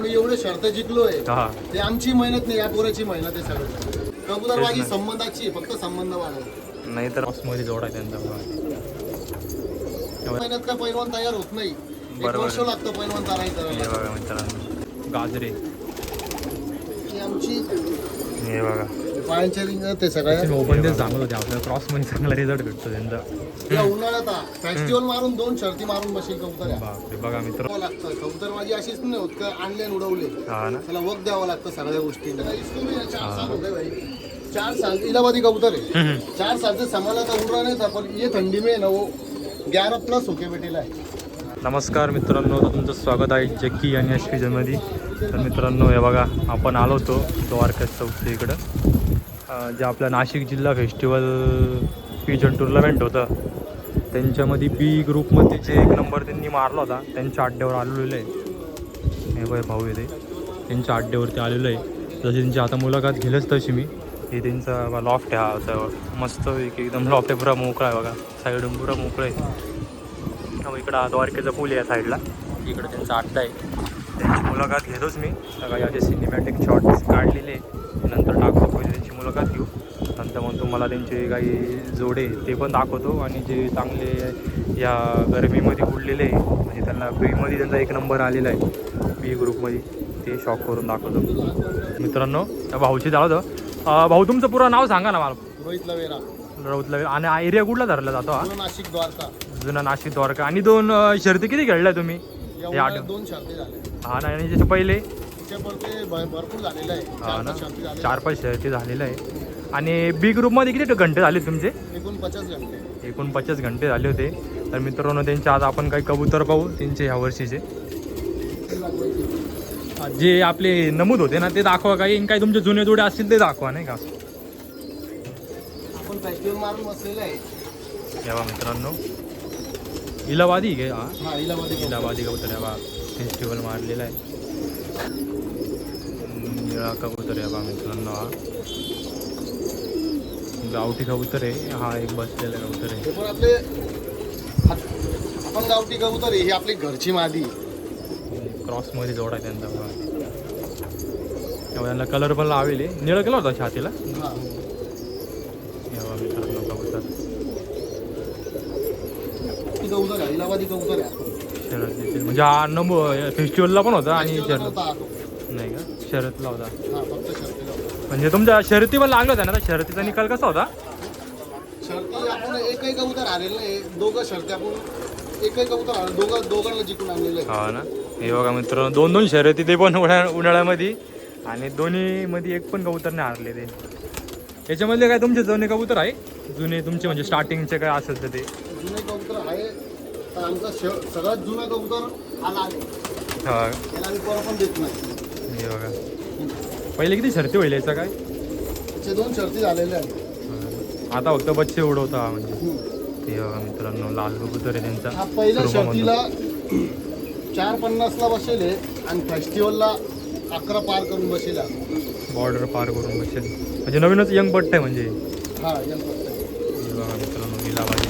आम्ही एवढे शर्त जिंकलोय हा ते आमची मेहनत नाही, या पोराची मेहनत आहे सगळं. कबूतरबाजी संबंधाची, फक्त संबंध वाढायला. नाही तर मध्ये जोड आहे त्यांचा. मेहनत का पैलवान तयार होत नाही, एक बरोबर. वर्ष लागतं पैलवान तयार हे करायला. बघा मित्रांनो गाजरे, ही आमची हे बघा पायांच्या रिंग ते सगळ्या ओपन तेच सांगत होते आपल्याला क्रॉस मध्ये चांगला रिझल्ट भेटतो त्यांचा. या उन्हाळ्यात फेस्टिवल मारून 2 शर्ती मारून बसेल कबूतर. बापरे बघा मित्र. लागतं कबूतरबाजी अशीच नाही होत का आणले आणि उडवले, हा ना. त्याला वक्त द्यावं लागतं सगळ्या गोष्टींना. 4 साल होते भाई, 4 साल इलाहाबादी कबूतर आहे. 4 साल से समाला तर उड़ा नहीं था, पर ये ठंडी में ना वो 11+ होके बेटेला आहे. नमस्कार मित्रांनो, तर तुमचं स्वागत आहे जक्की आणि अश्विजनमध्ये. तर मित्रांनो हे बघा आपण आलो होतो द्वारका चौकच्या इकडं, जे आपलं नाशिक जिल्हा फेस्टिवल पिजन टुर्नामेंट होतं त्यांच्यामध्ये बी ग्रुपमध्ये जे 1 नंबर त्यांनी मारला होता त्यांच्या अड्ड्यावर आलेलं आहे. हे बघा भाऊ येते त्यांच्या अड्ड्यावरती आलेलं आहे. जशी त्यांची आता मुलाखत घेलच तशी मी. हे त्यांचा लॉफ्ट आहे, हा होता मस्त एकदम लॉफ्ट आहे, पुरा मोकळा आहे बघा, साईडून पुरा मोकळं आहे. इकडं द्वारकेचा पूल आहे साईडला, इकडं त्यांचा अड्डा आहे. त्यांची मुलाखत घेतोच मी. सगळ्या याचे सिनेमॅटिक शॉट्स काढलेले नंतर टाकतो. पहिले त्यांची मुलाखत घेऊ, नंतर मग तुम्हाला त्यांचे काही जोडे ते पण दाखवतो, आणि जे चांगले या गरमीमध्ये उडलेले म्हणजे त्यांना बीमध्ये त्यांचा 1 नंबर आलेला आहे बी ग्रुपमध्ये, ते शॉक करून दाखवतो. मित्रांनो त्या भाऊची जाळं भाऊ तुमचं पुरं नाव सांगा ना मला. रोहित लवेरा, रौतला. आणि एरिया कुठला धरला जातो हा? नाशिक द्वारका. जुना नाशिक द्वारका. आणि 2 शर्ती किती खेळल्या तुम्ही? या 2 शर्ती झाल्या. हा ना. आणि त्याच्या पहिले भरपूर झालेलं आहे. हा ना, 4-5 शर्ती झाल्या. 4-5 शर्ती झालेलं आहे. आणि बी ग्रुपमध्ये किती घंटे झाले तुमचे? एकूण 50 घंटे. एकूण 50 घंटे झाले होते. तर मित्रांनो त्यांच्या आज आपण काही कबूतर पाहू त्यांचे ह्या वर्षीचे जे आपले नमूद होते ना ते दाखवा, काही काही तुमचे जुने जोडे असतील ते दाखवा, नाही का? आपण फेस्टिवल मारून बसलेलं आहे. तेव्हा मित्रांनो इलाहाबादी घे. हा इलाहाबादी कबूतर आहे बा, फेस्टिवल मारलेला आहे. निळा कबूतर आहे बा मित्रांनो, हा गावठी कबूतर आहे. हा एक बसलेला कबूतर आहे. पण आपले आपण गावठी कबूतर ही आपली घरची मादी. क्रॉसमध्ये जोड आहे त्यांचा बघा. त्यांना कलर पण लावेल, निळा केला होता छातीला. हा मित्रांनो कबूतर कबूतर आहे, इलाहाबादी कबूतर आहे. शरद म्हणजे हा नंबर फेस्टिवलला पण होता आणि Festival ला शरद नव्हता हा. नाही का, शरदला होता. हा फक्त शर्तीला होता. म्हणजे तुमच्या शर्ती पण लागल्या होत्या ना? शर्तीचा निकाल कसा होता? शर्ती आपण एकही कबूतर हारेल नाही. 2 शर्ती आपण एकही कबूतर हारेल, दोघांना जिंकून आणलेलं आहे. हा ना. हे बघा मित्रांनो 2-2 शर्यती ते पण उन्हाळ्यामध्ये, आणि दोन्हीमध्ये एक पण कबूतर नाही हारले ते. याच्यामधले काय तुमचे जुने कबूतर आहे? जुने तुमचे म्हणजे स्टार्टिंगचे काय असेल तर ते? जुने कबूतर आहे तर आमचा सगळ्यात जुना कबूतर आला आहे. हा त्याला आम्ही पोरं पण देत नाही. हे बघा पहिले किती शर्ती होईल याचा काय? त्याचे 2 शर्ती झालेले आहेत. आता फक्त बच्चे उडवता म्हणजे. हे बघा मित्रांनो लाल कबूतर आहे त्यांचा. हा पहिल्या सुरममधून. शर्तीला 4:50ला बसेल आणि फेस्टिवलला 11 पार करून बसेल. बॉर्डर पार करून बसेल म्हणजे नवीनच यंग पट्ट आहे म्हणजे. हा हे बघा मित्रांनो इलाहाबादी.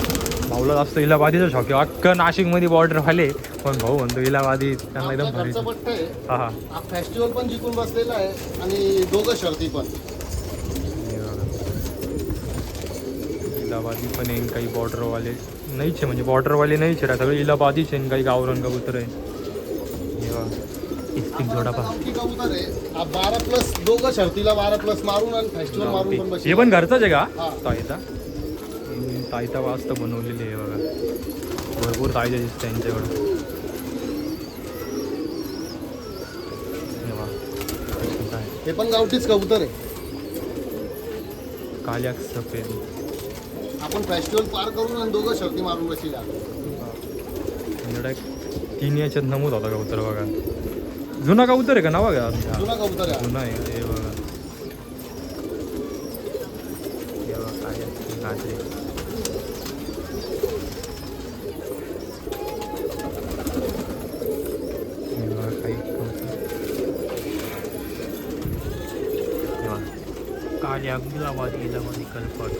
भाऊला जास्त इलाहाबादीचा शॉक आहे. अख्खं नाशिकमध्ये बॉर्डर आले पण भाऊ म्हणतो इलाहाबादी त्यांना एकदम भारी. पट्ट आहे. हा हा. हा फेस्टिवल पण जिंकून बसलेला आहे आणि 2 शर्ती पण. हे बघा इलाहाबादी पण आहे, काही बॉर्डरवाले नाहीच आहे म्हणजे बॉर्डरवाले नाहीच आहे, सगळे इलाहाबादीच आहे. काही गावरान कबूतर आहे. हे बघा इस्तिक जोडा पहा. कबूतर आहे. हा 12+ 2 शर्तीला 12+ मारून आणि फेस्टिवल मारून पण बसेल. हे पण घरचाच आहे का? हा. ताईता वाजता बनवलेली आहे बघा. भरपूर ताईता दिसते त्यांच्याकडं. हे पण गावठीच कबूतर आहे. काल्या सफेद. आपण फेस्टिवल पार करून आणि 2 शर्ती मारून बसली. 3 याच्यात नमूद होता कबूतर बघा. जुना कबूतर आहे का नाव बघा? जुना कबूतर आहे. जुना आहे. हे बघा हे बघा काय गाजरे. हे बघा काही कबूतर. हे बघा काल्या इलाहाबादी कलपट.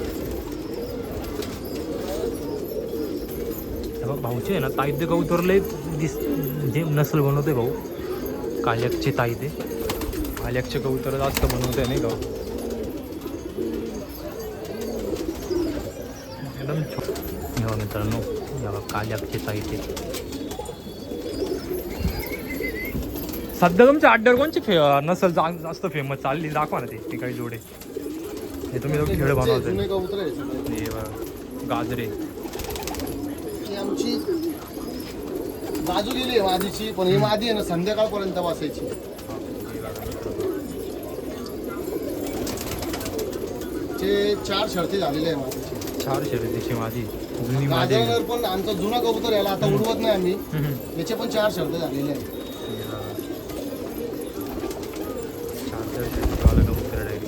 भाऊचे आहे ना ताईत कबूतर लय जे नसल बनवते भाऊ. काल्याकचे ताई ते काल्याकचे कबूतर जास्त बनवते नाही का एकदम हो मित्रांनो काल्याकचे ताई ते सध्या तुमच्या अड्ड्यावर कोणची नसल जास्त फेमस चालली दाखवा ना ते काही जोडे हे तुम्ही लोक खेळ बनवते जुने कबूतर आहे हे बघा, गाजरे ही आमची बाजू गेली आहे मादीची, पण ही मादी आहे ना संध्याकाळपर्यंत वाचायची. ते 4 शर्ती झालेले आहे मादीची. 4 शर्यतीची माझी जुनी माझी गाजरनर पण आमचा जुना कबूतर याला आता उडवत नाही आम्ही, याचे पण 4 शर्ती झालेले आहे. 4 शर्यतीवाला कबूतर डायरेक्ट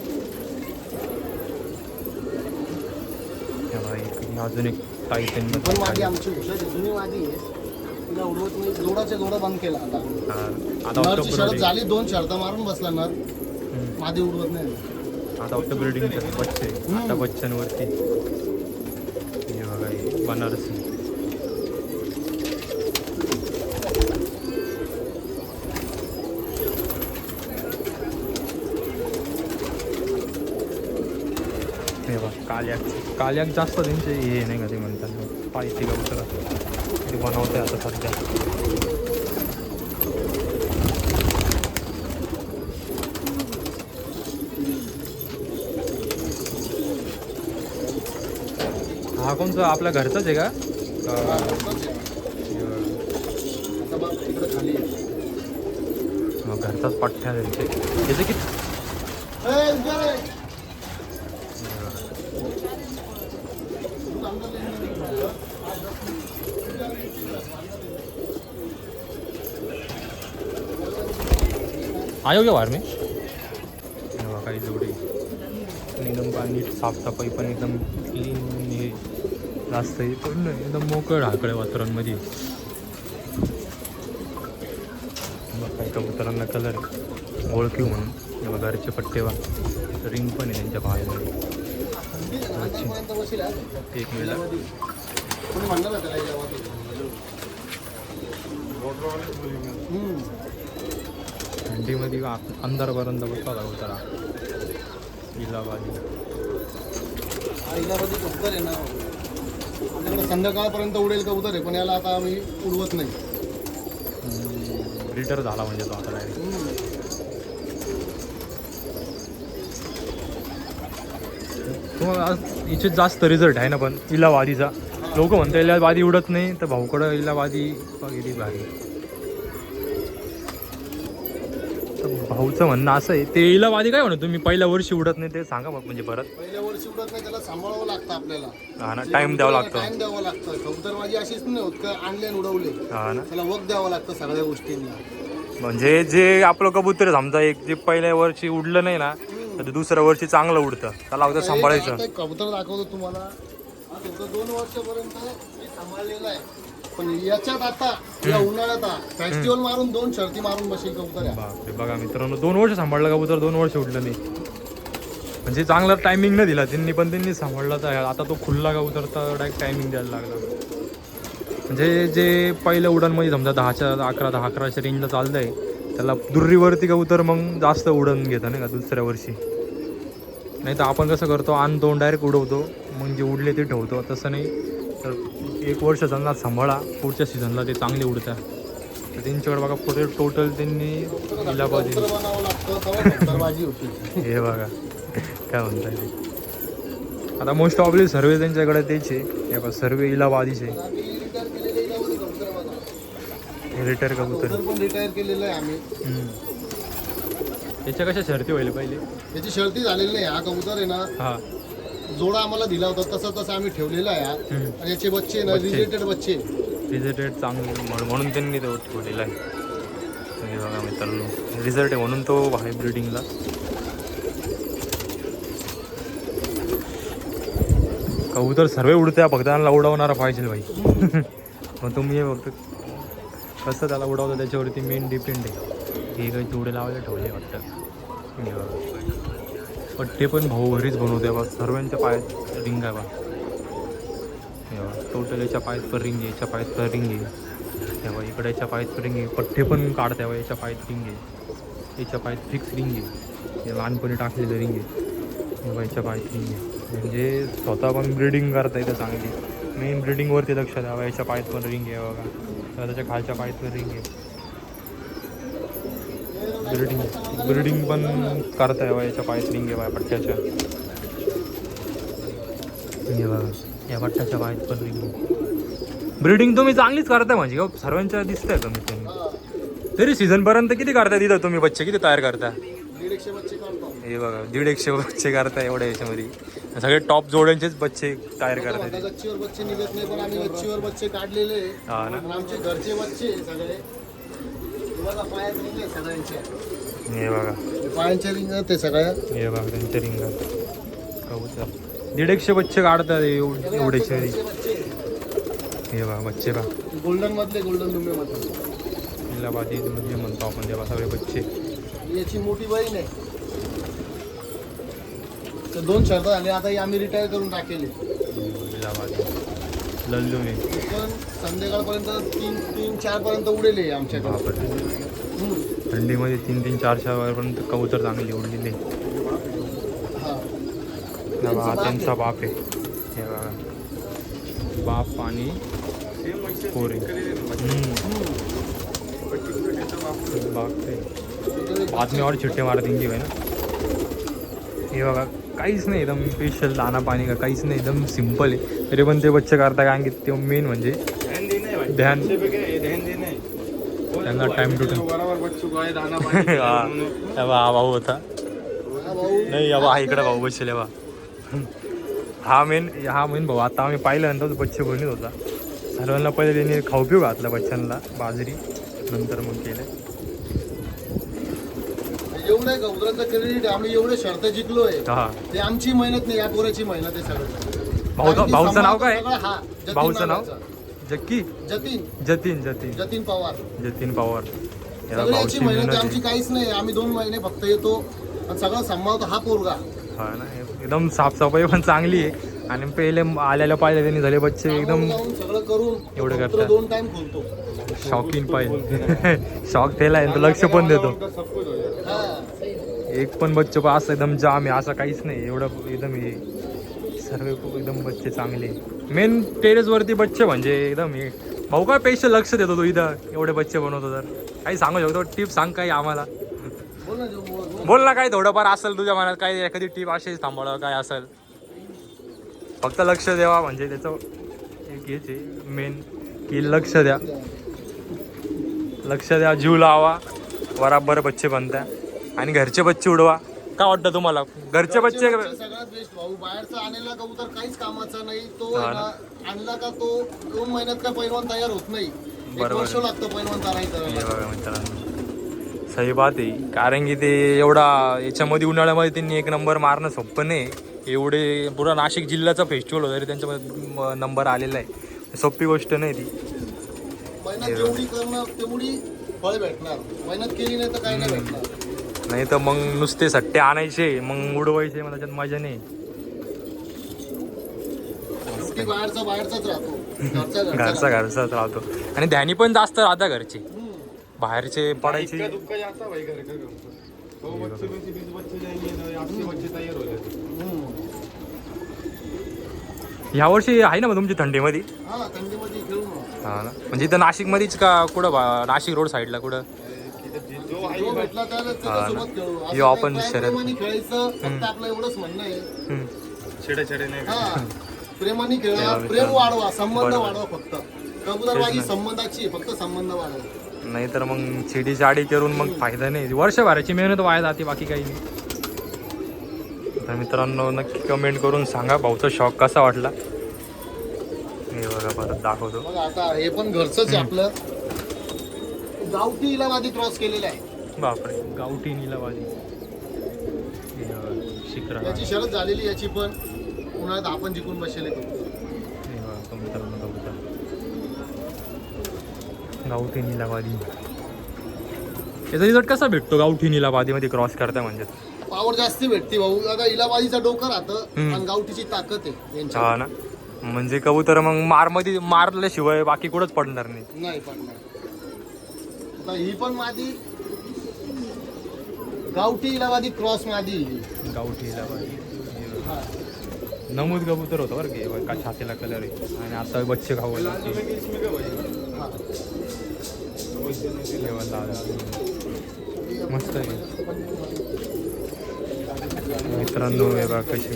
अजून एक ताई पण मादी आमची हुशार जुनी मादी आहे, तिला उडवत नाही. जोडाचे जोडा बंद केला आता. नरची शर्त झाली, 2 शर्त मारून बसला नर, मादी उडवत नाही आता फक्त ब्रिडिंग बच्चे आता बच्चांवरती हे बघा हे बनारसी हे बघा काल्याक जास्त त्यांचे हे नाही का ते म्हणतात पायथी कबूतर ते बनवते आता सध्या. हा कोणता आपल्या घरचाच आहे का घरचाच पठ्ठ्या त्यांचे त्याचे किती आयो क्या बाहेर में काही जोडी एकदम नीट साफसफाई पण एकदम क्लीन हे जास्त आहे पण एकदम मोकळ हाकडे वातावरणमध्ये. मग काही कबुतरांना कलर ओळखीव म्हणून घरचे पट्टे वा रिंग पण आहे त्यांच्या बाहेर. एक मिळाला थंडीमध्ये अंधारपर्यंत बसला होता कबुतरा इलाहाबादी. इलाहाबादी कबूतर आहे ना आपल्याकडे संध्याकाळपर्यंत उडेल कबूतर आहे, पण याला आता आम्ही उडवत नाही. रिटर झाला म्हणजे तो आता डायरेक्ट. तुम्हाला इथे जास्त रिझल्ट आहे ना पण इलाहाबादीचा. लोक म्हणतात इलाहाबादी उडत नाही, तर भाऊकडं इलाहाबादी वगैरे भारी. भाऊचं म्हणणं असं आहे ते इलाहाबादी काय म्हणत तुम्ही पहिल्या वर्षी उडत नाही ते सांगा मग म्हणजे परत. पहिल्या वर्षी उडत नाही, त्याला सांभाळावं लागतं आपल्याला. हा ना, टाइम द्यावा लागतो. टाइम द्यावा लागतं. कबूतरबाजी अशीच नाही होत का आणले आणि उडवले. हा ना, त्याला वक्त द्यावं लागतं सगळ्या गोष्टींना. म्हणजे जे आपलं कबूतर समजा एक जे पहिल्या वर्षी उडलं नाही ना तर दुसऱ्या वर्षी चांगलं उडतं, त्याला अगोदर सांभाळायचं. आता एक कबूतर दाखवतो तुम्हाला. हा कबूतर 2 वर्षापर्यंत मी सांभाळलेला आहे, पण याच्यात आता या उन्हाळ्यात फेस्टिवल मारून 2 शर्ती मारून बसेल कबूतर आहे. बापरे, बघा मित्रांनो 2 वर्ष सांभाळलं कबूतर, 2 वर्ष उडलं नाही. म्हणजे चांगला टायमिंग न दिला त्यांनी, पण त्यांनी सांभाळला तर आता तो खुल्ला कबूतर तर डायरेक्ट टायमिंग द्यायला लागला. म्हणजे जे पहिल्या उडानमध्ये समजा 10च्या 11च्या रेंजला चाललं आहे त्याला दुर्रीवरती कबूतर मग जास्त उडण घेतं नाही का दुसऱ्या वर्षी. नाही तर आपण कसं करतो आणतो डायरेक्ट उडवतो, मग जे उडले ते ठेवतो. तसं नाही, तर 1 वर्ष त्यांना सांभाळा, पुढच्या सीझनला ते चांगले उडतात. तर त्यांच्याकडे बघा पुढे टोटल त्यांनी इलाहाबादी हे बघा काय म्हणताय ते. आता मोस्ट ऑफली सर्वे त्यांच्याकडे त्याचे हे बघा सर्वे इलाहाबादीचे. हे रिटायर कबूतर पण रिटायर केलेलं आहे आम्ही. याच्या कशा शर्ती व्हायला पहिले? याची शर्ती झालेली नाही. हा कबूतर आहे ना, हा जोडा आम्हाला दिला होता तसं आम्ही ठेवलेला आहे. आणि याचे बच्चे ना रिलेटेड बच्चे रिझल्टेड चांगले म्हणून त्यांनी तो ठेवलेला आहे. हे बघा मित्रांनो रिझल्ट आहे म्हणून तो आहे ब्रीडिंगला. कबूतर सर्व उडत्या, फक्त त्यांना उडवणारा पाहिजे भाई. मग तुम्ही हे फक्त कसं त्याला उडवतं त्याच्यावरती मेन डिपेंड आहे. हे काही जोडे लावायला ठेवले वाटतं. पट्टे पण भाऊ घरीच बनवते बा. सर्वांच्या पायात रिंग आहे बा. टोटल याच्या पायात पर रिंग आहे, याच्या पायात पर रिंग आहे. तेव्हा इकडे याच्या पायात रिंग आहे, पठ्ठे पण काढ तेव्हा याच्या पायात रिंग आहे, याच्या पायात फिक्स रिंग आहे, हे लहानपणी टाकलेलं रिंग आहे, तेव्हा याच्या पायात रिंग आहे. म्हणजे स्वतः पण ब्रिडिंग करता येतं चांगली. मेन ब्रिडिंगवरती लक्ष द्यावं. याच्या पायात पण रिंग आहे बघा, तेव्हा त्याच्या खालच्या पायात पण रिंग आहे. ब्रिडिंग पण करता यावं. याच्या पायात रिंग आहे बघा पट्ट्याच्या, हे बघा या पट्ट्याच्या पायात पण रिंग आहे. ब्रिडिंग तुम्ही चांगलीच करताय म्हणजे का सर्वांच्या दिसतंय कमीत कमी. तरी सीझनपर्यंत किती करताय तिथं तुम्ही बच्चे, किती तयार करता? 150 बच्चे काढतो. हे बघा 150 बच्चे करताय एवढ्या याच्यामध्ये. सगळे टॉप जोड्यांचेच बच्चे तयार करताय. गच्चीवर बच्चे निघत नाही पण आम्ही गच्चीवर बच्चे काढलेले आहे. हा ना. आणि आमचे घरचे बच्चे आहे सगळे. तुम्हाला पायात रिंग आहे सगळ्यांचे. हे बघा पायांचे रिंग ते सगळ्या. हे बघा त्यांच्या रिंगा कबूतर 150 बच्चे काढतात एवढेचे. हे बघा बच्चे बघा गोल्डन मधले, गोल्डन दुंबे मधले इलाबादी म्हणजे म्हणतो आपण तेव्हा सगळे बच्चे. याची मोठी बहीण आहे. तर 2 शर्ट झाले आता ही आम्ही रिटायर करून टाकेले. इलाबादी लल्लू आहे पण संध्याकाळपर्यंत 3-4 पर्यंत उडेले आमच्याकडे. बापरे. थंडीमध्ये 3-3, 4-4 वाजेपर्यंत कबूतर चांगली उडलेले. हा त्यांचा बाप आहे. हे बघा बाप आणि पोरे. बातमीवर चिट्टे मारत इंगी आहे ना. हे बघा काहीच नाही एकदम स्पेशल दाना पाणी का काहीच नाही, एकदम सिम्पल आहे. तरी पण ते बच्चे करता कारण की ते मेन म्हणजे ध्यान, त्यांना टाइम टू टाइम. हा भाऊ होता नाही हा इकडे भाऊ बसले बा. हा मेन भाऊ. आता आम्ही पाहिल्यानंतर बच्चे बनत होता. सर्वांना पहिले त्यांनी खाऊ पिऊ घातला बच्चांना बाजरी, नंतर मग केलं. एवढं गौरांचं क्रेडिट आम्ही एवढे शर्त जिंकलोय. हा ते आमची मेहनत नाही, या पोराची मेहनत आहे सगळं. भाऊचं नाव काय? हा भाऊचं नाव जक्की जतीन जतीन पवार. सगळ्याची मेहनत आहे, आमची काहीच नाही. आम्ही 2 महिने फक्त येतो आणि सगळं सांभाळतो हा पोरगा. हा ना. एकदम साफसफाई पण चांगली आहे. आणि पहिले आल्याला पाहिजे त्यांनी झाले बच्चे एकदम सगळं करून एवढं करतात. 2 टाइम खोलतो. शॉकिंग पाहिजे शॉक ठेला लक्ष पण देतो. एक पण बच्चे पण असं एकदम जाम आहे असं काहीच नाही. एवढं एकदम हे सर्व एकदम बच्चे चांगले. मेन टेरेसवरती बच्चे म्हणजे एकदम हे. भाऊ काय स्पेशल लक्ष देतो तू इथं एवढे बच्चे बनवतो तर काही सांगू शकतो? टिप सांग काही आम्हाला. बोल ना काय थोडंफार असेल तुझ्या मनात काय एखादी टिप असेल थांबवलं काय असेल. फक्त लक्ष द्यावा म्हणजे त्याचं एक हेच आहे मेन की लक्ष द्या जीव लावा बराबर बच्चे बनत्या आणि घरचे बच्चे उडवा. काय वाटतं तुम्हाला? घरचे बच्चे सगळ्यात बेस्ट भाऊ. बाहेरचा आणलेला कबूतर काहीच कामाचा नाही. तो आणला का तो 2 महिन्यात का पैलवान तयार होत नाही. 1 वर्ष लागतं पैलवान तयार करायला. सही बात आहे. कारण की ते एवढा याच्यामध्ये उन्हाळ्यामध्ये त्यांनी 1 नंबर मारणं सोपं नाही. एवढे पुरा नाशिक जिल्ह्याचा फेस्टिवल होता तरी त्यांच्यामध्ये नंबर आलेला आहे. सोपी गोष्ट नाही ती. मेहनत जेवढी करणार तेवढी फळ भेटणार. मेहनत केली नाही तर काही नाही भेटणार. नाही तर मग नुसते सट्टे आणायचे मग उडवायचे, मग त्याच्यात मजा नाही. बाहेरचाच राहतो. घरचाच राहतो. आणि ध्यानी पण जास्त राहता घरचे, बाहेरचे पडायचे. यावर्षी आहे ना मग तुमची थंडीमध्ये? हा ना. म्हणजे इथं नाशिकमध्येच का कुठं नाशिक रोड साईडला कुठं? यो आपण प्रेमाने खेळा, प्रेम वाढवा, संबंध वाढवा. फक्त कबूतरबाजी संबंधाची, फक्त संबंध वाढवा. नाही तर मग चिडी चाडी करून मग फायदा नाही. वर्षभराची मेहनत वाया जाते, बाकी काही नाही. तर मित्रांनो नक्की कमेंट करून सांगा भाऊचा शॉक कसा वाटला. हे बघा परत दाखवतो. आता हे पण घरचंच आहे आपलं. गावठी इलाहाबादी क्रॉस केलेला आहे. बापरे गावठी इलाहाबादी शिकरा. याची शरद झालेली, याची पण उन्हाळ्यात आपण जिंकून बसले. गावठी इलाहाबादी याचा रिझल्ट कसा भेटतो? गावठी इलाहाबादीमध्ये क्रॉस करता म्हणजे पावर जास्ती भेटते भाऊ. आता इलाहाबादीचा डोकं राहतं आणि गावठीची ताकद आहे. हा ना. म्हणजे कबूतर मग मारल्याशिवाय बाकी कुठंच पडणार नाही. नाही पडणार. आता ही पण मादी गावठी इलाहाबादी क्रॉस मादी ही. गावठी इलाहाबादी. हा. नमूद कबूतर होतं बरं की का छातीला कलर आहे आणि आता बच्चे खाऊ हा. मस्त आहे मित्रांनो. हे बघा कसे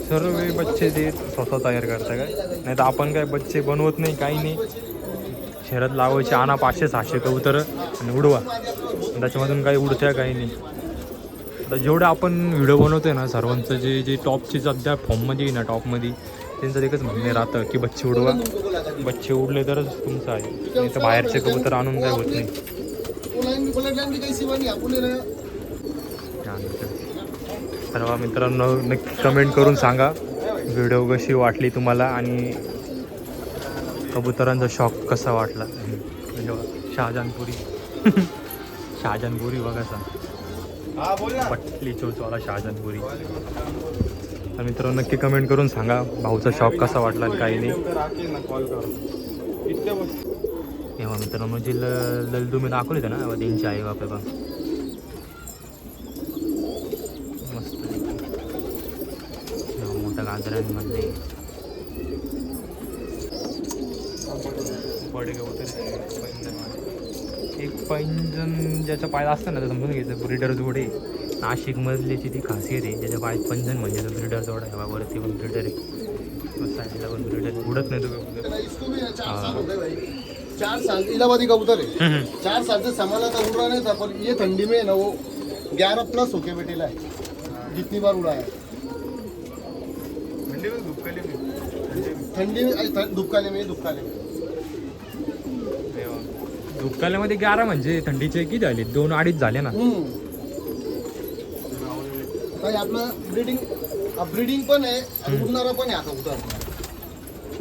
सर्व बच्चे ते स्वतः तयार करता काय, नाही तर आपण काय बच्चे बनवत नाही काही नाही. शहरात लावायचे, आणा 500-600 कबूतर आणि उडवा, त्याच्यामधून काही उडत्या काही नाही. आता जेवढं आपण व्हिडिओ बनवतोय ना सर्वांचं जे जे टॉपचे सध्या फॉर्ममध्ये आहे ना टॉपमध्ये, त्यांचं एकच म्हणणे राहतं की बच्चे उडवा, बच्चे उडले तरच तुमचं आहे, नाही तर बाहेरचे कबूतर आणून काय होत नाही. सर्व मित्रांनो नक्की कमेंट करून सांगा व्हिडिओ कशी वाटली तुम्हाला आणि कबुतरांचा शॉक कसा वाटला. शहाजहानपुरी शहाजहानपुरी बघा सांग पटली चोचवाला शहाजहानपुरी. तर मित्रांनो नक्की कमेंट करून सांगा भाऊचा शॉक कसा वाटला काही नाही. तेव्हा मित्रांनो जे ललदू मी दाखवले ना त्यांची आई बाप बघा मस्त मोठ्या गाजरांमध्ये बडे कबूतर. एक पैंजण ज्याच्या पायात असतं ना तर समजून घ्यायचं ब्रिडर जोडे. नाशिक मधल्याची ती खासियत आहे ज्याच्या पायात पैंजण म्हणजे ब्रिडर जोड आहे. वरती पण ब्रिडर आहे, साईडला पण ब्रिडर उडत नाही तो कबूतर. 4 साल इलाहाबादी कबूतर है. 4 साल से संभाला था, उड़ रहा नहीं था, पर ये ठंडी में ना वो 11+ होके बैठेला है. जितनी बार उड़ा है ठंडी में दुबकाले में दुकाल्यामध्ये 11 म्हणजे थंडीचे किती झाले 2-2.5 झाले ना. काही आपलं ब्रीडिंग पण आहे आणि उडणारा पण आहे आता कबूतर.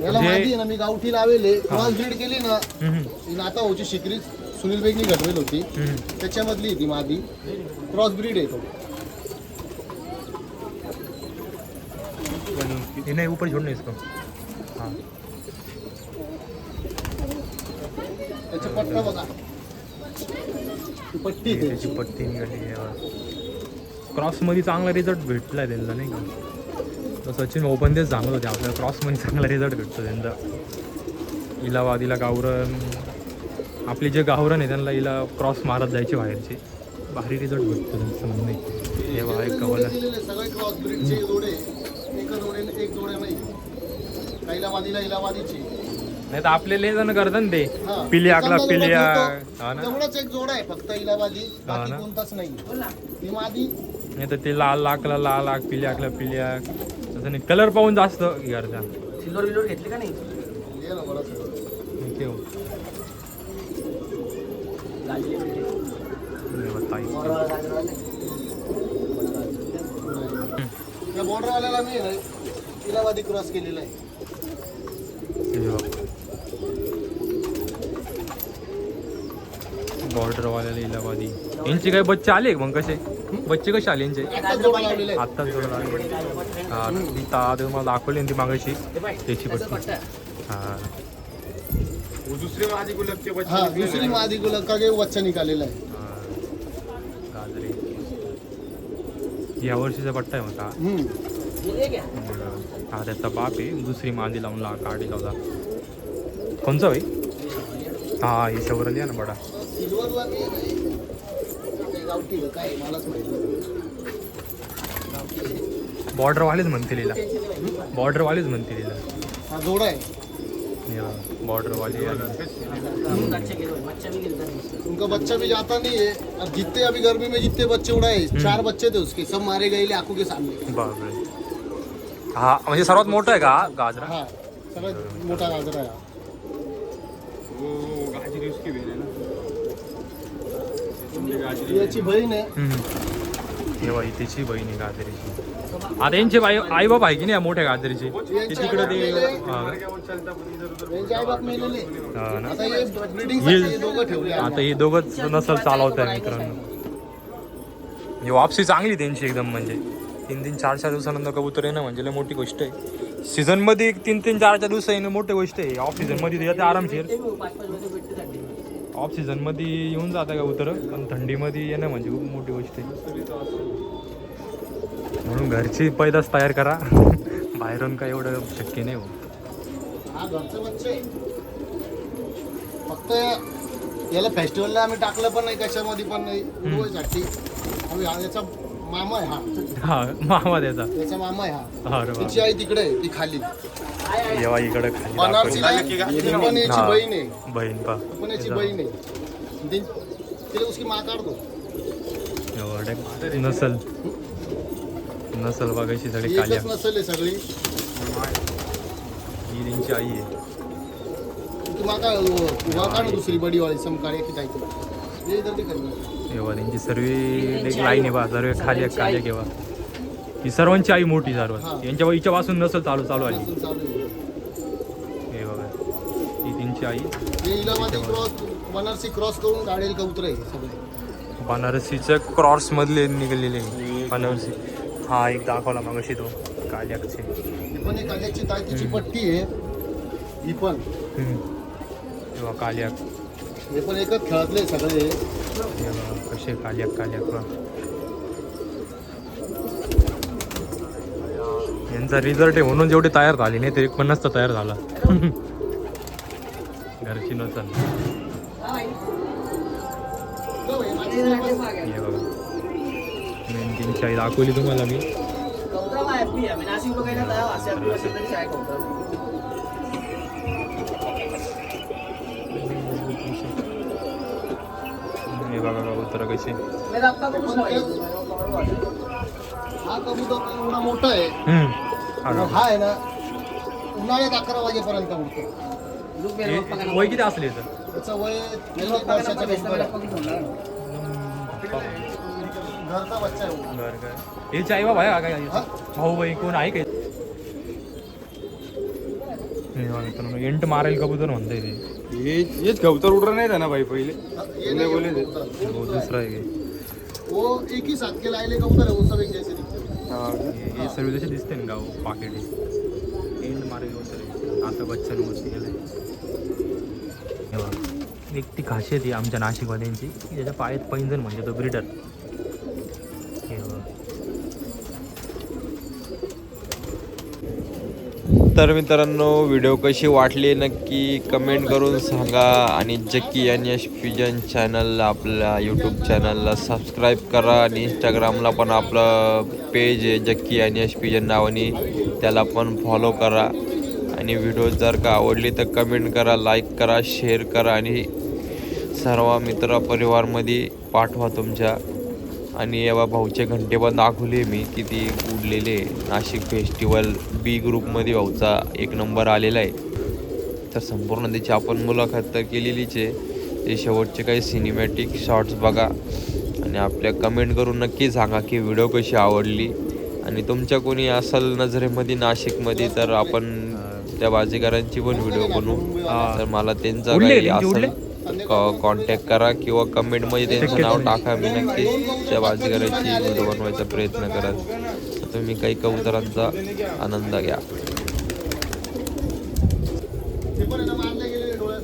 याला माहिती आहे ना, मी गावठी लावेले क्रॉस ब्रीड केली ना. ती नाता होची शिकरी सुनील बेगनी घडवेल होती, त्याच्यामधली ती मादी क्रॉस ब्रीड आहे. तो नहीं ऊपर छोड़ना इसको. हाँ त्याची पट्टा बघा, पट्टी आहे त्याची पट्टी निघाली आहे. क्रॉसमध्ये चांगला रिझल्ट भेटला आहे त्यांना नाही का. तर सचिन भाऊ पण तेच सांगत होते आपल्याला क्रॉसमध्ये चांगला रिझल्ट भेटतो त्यांचा. इलाहाबादीला गावरण आपले जे गावरण आहे त्यांना इला क्रॉस मारत जायचे बाहेरचे, भारी रिझल्ट भेटतो त्यांचं म्हणणे. हे बघा एक कवला सगळे क्रॉस ब्रीडचे जोडे, एक जोड्या नाही. इलाहाबादीची नाही तर आपले लय जण करतात ना ते पिली आकला पिलिया. तेवढाच एक जोडा आहे फक्त इलाहाबादी, बाकी कोणताच नाही. ही मादी नाही तर ते लाल आकला लाल आक पिली आकला पिलिया तसं नाही. कलर पाहून जास्त घरचा सिल्वर विल्वर घेतली का नाही? ये ना बरं ठेव या बॉर्डरवाल्याला मी इलाहाबादी क्रॉस केलेला आहे. बॉर्डरवाल्याला इलाहाबादी यांचे काही बच्चे आले मग कसे बच्चे कसे आले यांचे आत्ताच जोड लागले. हा ती मला दाखवली ती मागाशी त्याची बच्ची. हा दुसरी मादी गुलाब का बच्चा निकालेला आहे. गाजरे या वर्षीचा पट्टा आहे मग हा त्याचा बाप आहे. दुसरी मादी लावून काढी लावला कोणचा भाई. हा ही सवरली आहे ना बडा. बॉर्डरवालेच म्हणतील हिला, बॉर्डरवालेच म्हणतील हिला. हा जोडा आहे बॉर्डरवाली. उनका बच्चा भी जाता नहीं है. अब जितने अभी गर्मी में जितने बच्चे उड़ाए 4 बच्चे थे उसके, सब मारे गए आंखों के सामने. बापरे. हा म्हणजे सर्वात मोठा आहे का गाजरा. हा सगळ्यात मोठा गाजरा आहे. याची बहीण आहे. तेव्हा त्याची बहीण आहे गाजरीची. आता यांचे आई बाप आहे की नाही मोठ्या गाजरीचे ते तिकडे ते आता हे दोघंच नसल चालवत आहे मित्रांनो. ही वापसी चांगली त्यांची एकदम म्हणजे 3-4 दिवसानंतर कबूतर येणं म्हणजे लय मोठी गोष्ट आहे. सीझनमध्ये 3-4 दिवस येणं मोठी गोष्ट आहे. ऑफ सीझनमध्ये येते आरामशीर. ऑफ सीझन मध्ये येऊन जातं का उतर, पण थंडीमध्ये येणं म्हणजे खूप मोठी गोष्ट आहे. म्हणून घरची पैदास तयार करा. बाहेरून काय एवढं शक्य नाही हो. हा घरचं बच्चे फक्त याला फेस्टिवलला आम्ही टाकलं पण नाही, कशामध्ये पण नाही. उडवायसाठी याचा मामा आहे हा. हा मामा त्याचा. त्याचा मामा आहे हा. अरे वा. तिची आई तिकडे आहे, ती खाली जेव्हा इकडे खाली बनारसीला दाखवली. ती पण याची हा. बहीण आहे. बहीण पा ती पण याची बहीण आहे. तिला उसकी माँ काढतो. एवढं नसल बघ अशी सगळी काली. एकच नसल आहे सगळी. ही त्यांची आई आहे. ती माका उभा काढ दुसरी बडी वाली समकाळी की जायची ये जल्दी कर. तेव्हा त्यांची सर्व एक लाईन आहे बा, सर्व खाली काली केव्हा. ही सर्वांची आई मोठी सर्व. यांच्या हिच्यापासून नसल चालू आली. नसल चालू आहे. हे बघा ही त्यांची आई. हे इलाहाबादी क्रॉस बनारसी क्रॉस करून काढेल कबूतर आहे सगळे. बनारसीच्या क्रॉस मधले निघालेले बनारसी. हा एक दाखवला मग अशी तो काल्याचे. ही पण एक काल्याची ताकदीची पट्टी आहे. ही पण तेव्हा काल्या. हे पण एकच खेळातले सगळे. तेव्हा कसे काल्या यांचा रिझल्ट आहे म्हणून जेवढे तयार झाले नाही तरी 50 तर तयार झाला. घरची नसल. हे बघा मेंढींची आई दाखवली तुम्हाला मी. हे बघा कबूतर कशी. हा कबूतर एवढा मोठा आहे. हा आहे ना उन्हाळ्यात 11 वाजेपर्यंत उठतो. वय किती असले तर त्याचं वय 1 वर्षाचा कबूतर आहे. घरचा बच्चा आहे. बरं काय याची आई बाबा आहे काय भाऊ बाई कोण आहे काय. एंट मारेल कबूतर म्हणताय ते. हेच कबूतर उडर नाही ना भाई पहिले. ये नहीं बोले थे। कबूतर. वो दूसरा आहे. वो एक ही साथ के लायले कबूतर है, वो सब एक जैसे दिखते हैं. हे सर्व जसे दिसते ना गाव पाकिट एंड मारेल कबूतर आता बच्चन गोष्टी गेले. एक ती खासियत आहे आमच्या नाशिकवाल्यांची की त्याच्या पायात पैंजण म्हणजे तो ब्रिडर. तर मित्रांनो व्हिडिओ कशी वाटली नक्की कमेंट करून सांगा. आणि जक्की आणि यश पिजन चॅनल आपल्या यूट्यूब चॅनलला सबस्क्राईब करा. आणि इंस्टाग्रामला पण आपलं पेज आहे जक्की आणि यश पिजन नावाने, त्याला पण फॉलो करा. आणि व्हिडिओ जर का आवडली तर कमेंट करा, लाईक करा, शेअर करा आणि सर्व मित्रपरिवारमध्ये पाठवा तुमच्या. आणि यावा भाऊचे घंटे पण दाखवले मी किती उडलेले. नाशिक फेस्टिवल बी ग्रुपमध्ये भाऊचा 1 नंबर आलेला आहे. तर संपूर्ण त्याची आपण मुलाखत तर केलेलीच आहे. ते शेवटचे काही सिनेमॅटिक शॉर्ट्स बघा आणि आपल्या कमेंट करून नक्की सांगा की व्हिडिओ कशी आवडली. आणि तुमच्या कोणी असेल नजरेमध्ये नाशिकमध्ये तर आपण त्या बाजीगरांची पण व्हिडिओ बनवू. तर मला त्यांचा काही असेल कॉन्टॅक्ट करा किंवा कमेंटमध्ये त्यांचं नाव टाका. मी नक्की त्या बाजीगराची व्हिडिओ बनवायचा प्रयत्न करेन. तर तुम्ही काही कबुतरांचा आनंद घ्या. ते पण आहे ना मारले गेलेले डोळ्यात.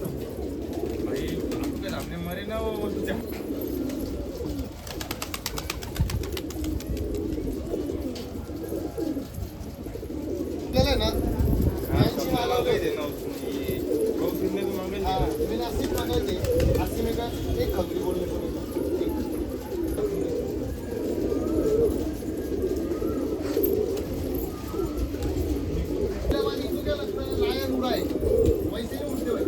गेले ना यांची मला मी नाशिक मागवते. नाशिक में का एक खबरी बोलने को लायन उड़ा है वैसे ही उड़ते हुए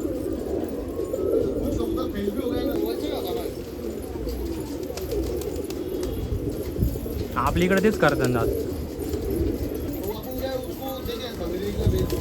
कुछ कबूतर फेल भी हो गए ना वैसे होता ना. आपल्या इकडे तेच करतात. तो अपन क्या उसको देखे खबरी का बेच दो.